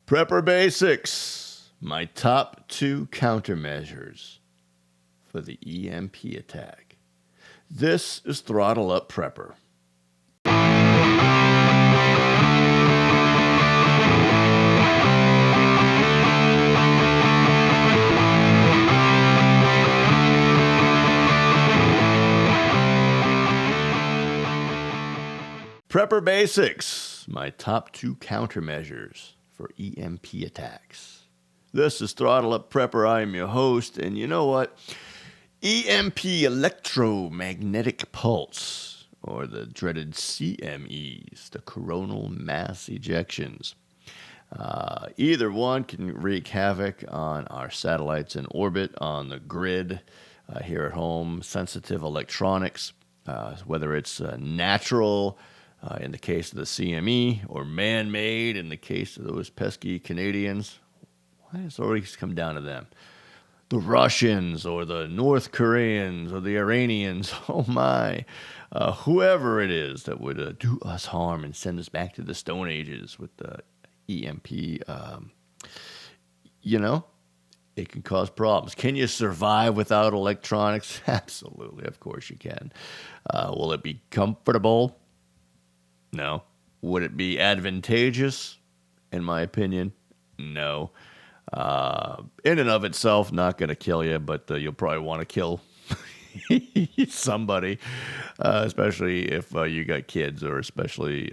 Prepper Basics, my top 2 countermeasures for the EMP attack. This is Throttle Up Prepper. Prepper Basics, my top 2 countermeasures for EMP attacks. This is Throttle Up Prepper. I am your host, and you know what? EMP, electro-magnetic pulse, or the dreaded CMEs, the coronal mass ejections. Either one can wreak havoc on our satellites in orbit, on the grid, here at home, sensitive electronics, whether it's natural, in the case of the CME, or man-made in the case of those pesky Canadians. Why does it always come down to them? The Russians, or the North Koreans, or the Iranians, oh my. Whoever it is that would do us harm and send us back to the Stone Ages with the EMP, it can cause problems. Can you survive without electronics? Absolutely, of course you can. Will it be comfortable? No. Would it be advantageous? In my opinion, no. In and of itself, not going to kill you, but you'll probably want to kill somebody, especially if you got kids, or especially,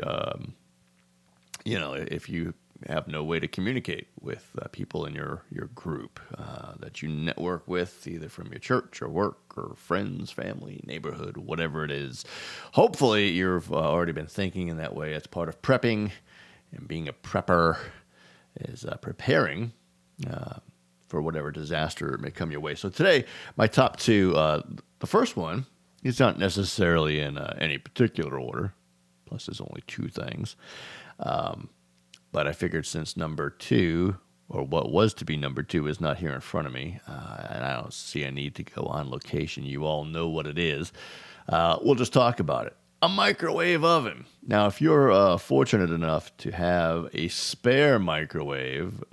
if you have no way to communicate with people in your group that you network with, either from your church or work or friends, family, neighborhood, whatever it is. Hopefully you've already been thinking in that way. It's part of prepping, and being a prepper is preparing for whatever disaster may come your way. So today, my top 2, the first one is not necessarily in any particular order, plus there's only 2 things. But I figured since number 2, or what was to be number 2, is not here in front of me, and I don't see a need to go on location. You all know what it is. We'll just talk about it. A microwave oven. Now, if you're fortunate enough to have a spare microwave,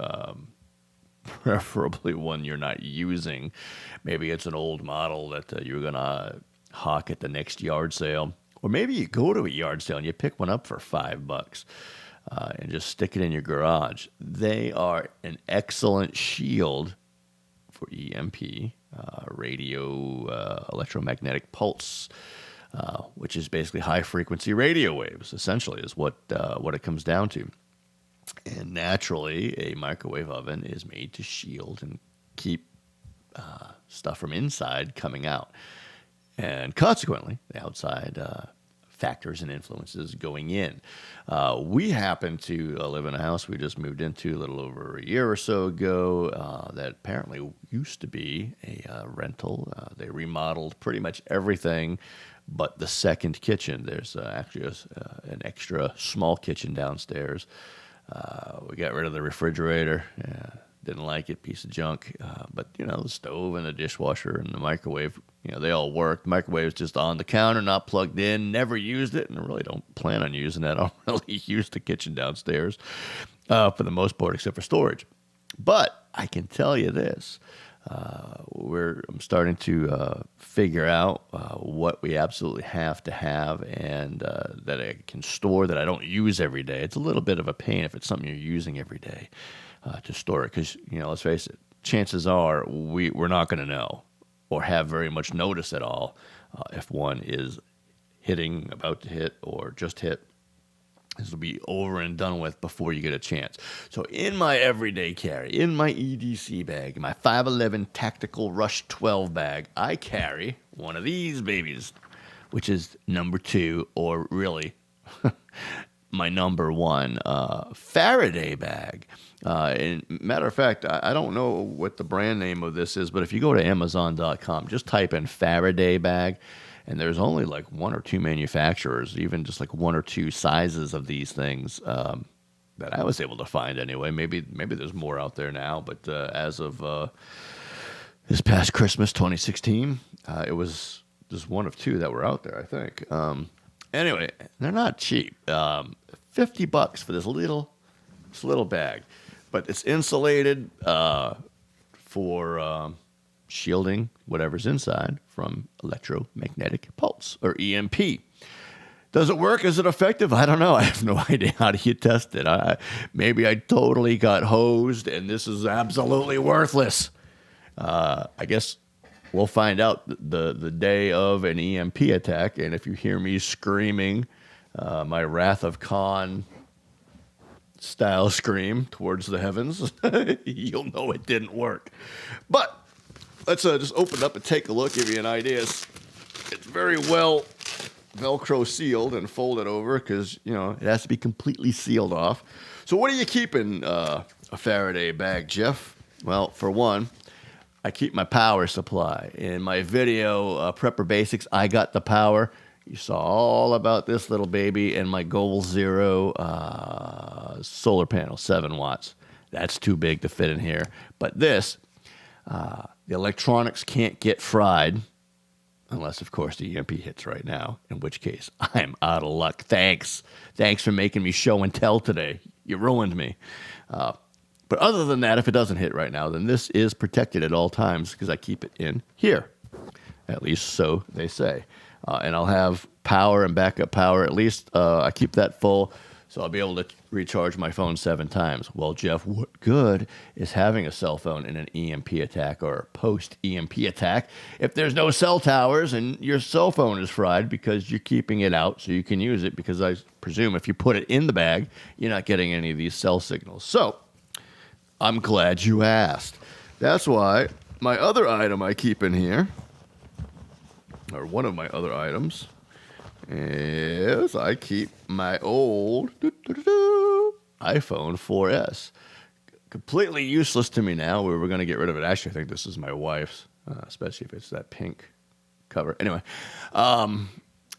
preferably one you're not using, maybe it's an old model that you're going to hawk at the next yard sale, or maybe you go to a yard sale and you pick one up for $5. And just stick it in your garage. They are an excellent shield for EMP, radio electromagnetic pulse, which is basically high-frequency radio waves, essentially, is what it comes down to. And naturally, a microwave oven is made to shield and keep stuff from inside coming out. And consequently, the outside factors and influences going in. We happen to live in a house we just moved into a little over a year or so ago that apparently used to be a rental. They remodeled pretty much everything but the second kitchen. There's actually an extra small kitchen downstairs. We got rid of the refrigerator. Didn't like it, piece of junk. But, the stove and the dishwasher and the microwave, they all work. The microwave's just on the counter, not plugged in, never used it, and I really don't plan on using that. I don't really use the kitchen downstairs for the most part, except for storage. But I can tell you this. I'm starting to figure out what we absolutely have to have, and that I can store that I don't use every day. It's a little bit of a pain if it's something you're using every day. To store it, because let's face it, chances are we're not going to know or have very much notice at all if one is hitting, about to hit, or just hit. This will be over and done with before you get a chance. So in my everyday carry, in my EDC bag, my 511 Tactical Rush 12 bag, I carry one of these babies, which is number 2, or really my number 1 Faraday bag. And matter of fact, I don't know what the brand name of this is, but if you go to Amazon.com, just type in Faraday bag, and there's only like 1 or 2 manufacturers, even just like 1 or 2 sizes of these things that I was able to find anyway. Maybe there's more out there now, but as of this past Christmas 2016, it was just 1 of 2 that were out there, I think. Anyway, they're not cheap. $50 for this little bag. but it's insulated for shielding whatever's inside from electromagnetic pulse, or EMP. Does it work? Is it effective? I don't know. I have no idea. How do you test it? Maybe I totally got hosed, and this is absolutely worthless. I guess we'll find out the day of an EMP attack, and if you hear me screaming my Wrath of Khan style scream towards the heavens, you'll know it didn't work. But let's just open up and take a look, give you an idea. It's very well Velcro sealed and folded over because, you know, it has to be completely sealed off. So what do you keep in a Faraday bag, Jeff? Well, for one, I keep my power supply. In my video, Prepper Basics, I Got the Power. You saw all about this little baby and my Goal Zero solar panel, 7 watts. That's too big to fit in here. But this, the electronics can't get fried unless, of course, the EMP hits right now, in which case I'm out of luck. Thanks for making me show and tell today. You ruined me. But other than that, if it doesn't hit right now, then this is protected at all times because I keep it in here. At least so they say. And I'll have power and backup power. At least I keep that full, so I'll be able to recharge my phone 7 times. Well, Jeff, what good is having a cell phone in an EMP attack or post-EMP attack if there's no cell towers and your cell phone is fried because you're keeping it out so you can use it? Because I presume if you put it in the bag, you're not getting any of these cell signals. So I'm glad you asked. That's why my other item I keep in here, or one of my other items, is I keep my old iPhone 4S. Completely useless to me now. We were going to get rid of it. Actually, I think this is my wife's, especially if it's that pink cover. Anyway,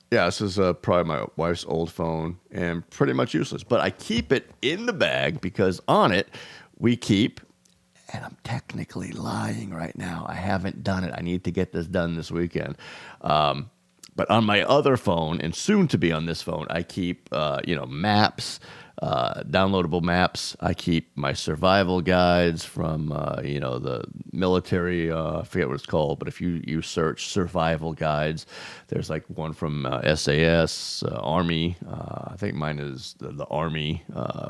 this is probably my wife's old phone and pretty much useless. But I keep it in the bag because on it we keep, and I'm technically lying right now. I haven't done it. I need to get this done this weekend. But on my other phone, and soon to be on this phone, I keep, maps, downloadable maps. I keep my survival guides from, the military. I forget what it's called, but if you search survival guides, there's like one from SAS, Army. I think mine is the Army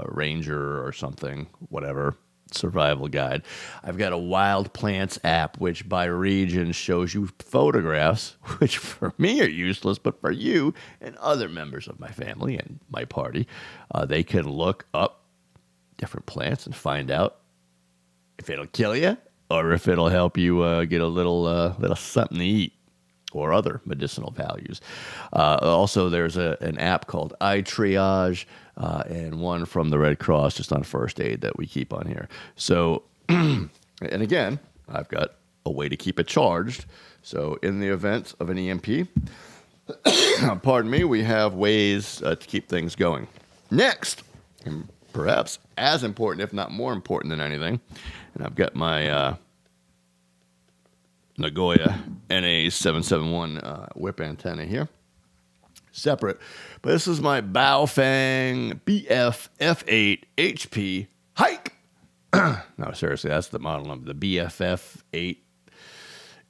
Ranger or something, whatever. Survival guide. I've got a wild plants app, which by region shows you photographs, which for me are useless, but for you and other members of my family and my party, they can look up different plants and find out if it'll kill you or if it'll help you get a little something to eat or other medicinal values. Also, there's an app called iTriage and one from the Red Cross just on first aid that we keep on here. So, and again, I've got a way to keep it charged. So in the event of an EMP, pardon me, we have ways to keep things going. Next, and perhaps as important, if not more important than anything, and I've got my Nagoya NA771 whip antenna here. Separate. But this is my Baofeng BF F8 HP hike. No, seriously, that's the model number. The BF F8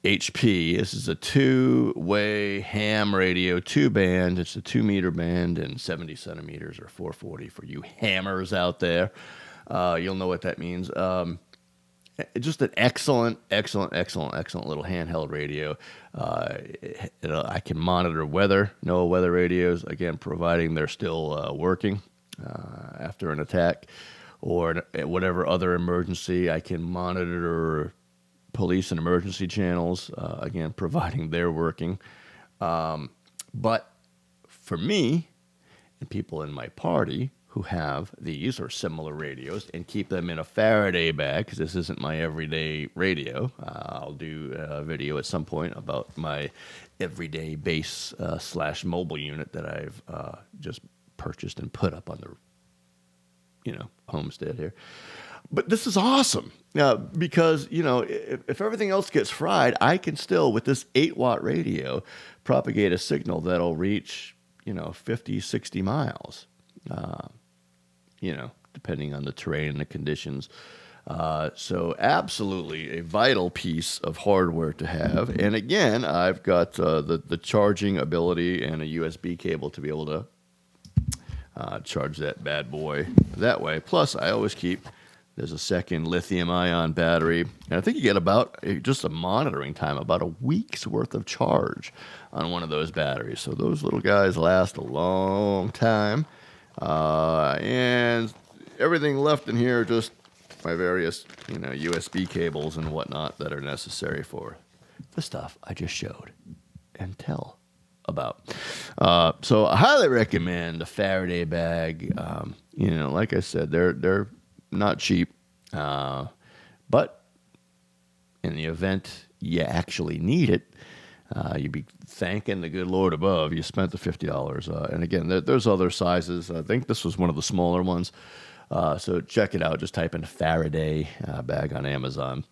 HP. This is a 2-way ham radio, 2-band. It's a 2-meter band and 70 centimeters or 440 for you hammers out there. You'll know what that means. Just an excellent little handheld radio. I can monitor weather, NOAA weather radios, again, providing they're still working after an attack or whatever other emergency. I can monitor police and emergency channels, again, providing they're working. But for me and people in my party who have these or similar radios and keep them in a Faraday bag, because this isn't my everyday radio. I'll do a video at some point about my everyday base / mobile unit that I've just purchased and put up on the, homestead here. But this is awesome because, if everything else gets fried, I can still, with this 8-watt radio, propagate a signal that'll reach, 50, 60 miles. depending on the terrain and the conditions. So absolutely a vital piece of hardware to have. And again, I've got the charging ability and a USB cable to be able to charge that bad boy that way. Plus, I always keep, there's a second lithium-ion battery. And I think you get about, just a monitoring time, about a week's worth of charge on one of those batteries. So those little guys last a long time. And everything left in here, just my various, USB cables and whatnot that are necessary for the stuff I just showed and tell about. So I highly recommend a Faraday bag. Like I said, they're not cheap, but in the event you actually need it, you'd be thanking the good Lord above you spent the $50. And again, there's other sizes. I think this was one of the smaller ones. So check it out. Just type in Faraday bag on Amazon.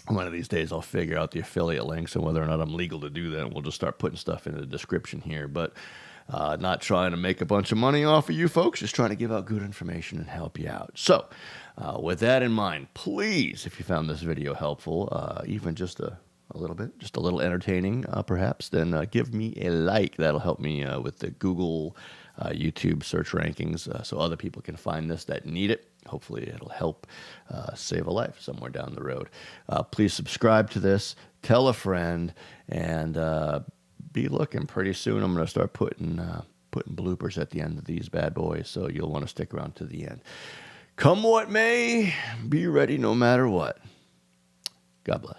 One of these days I'll figure out the affiliate links and whether or not I'm legal to do that. And we'll just start putting stuff in the description here. But not trying to make a bunch of money off of you folks, just trying to give out good information and help you out. So with that in mind, please, if you found this video helpful, even just a little bit, just a little entertaining perhaps, then give me a like. That'll help me with the Google, YouTube search rankings so other people can find this that need it. Hopefully it'll help save a life somewhere down the road. Please subscribe to this, tell a friend, and be looking. Pretty soon I'm going to start putting bloopers at the end of these bad boys, so you'll want to stick around to the end. Come what may, be ready no matter what. God bless.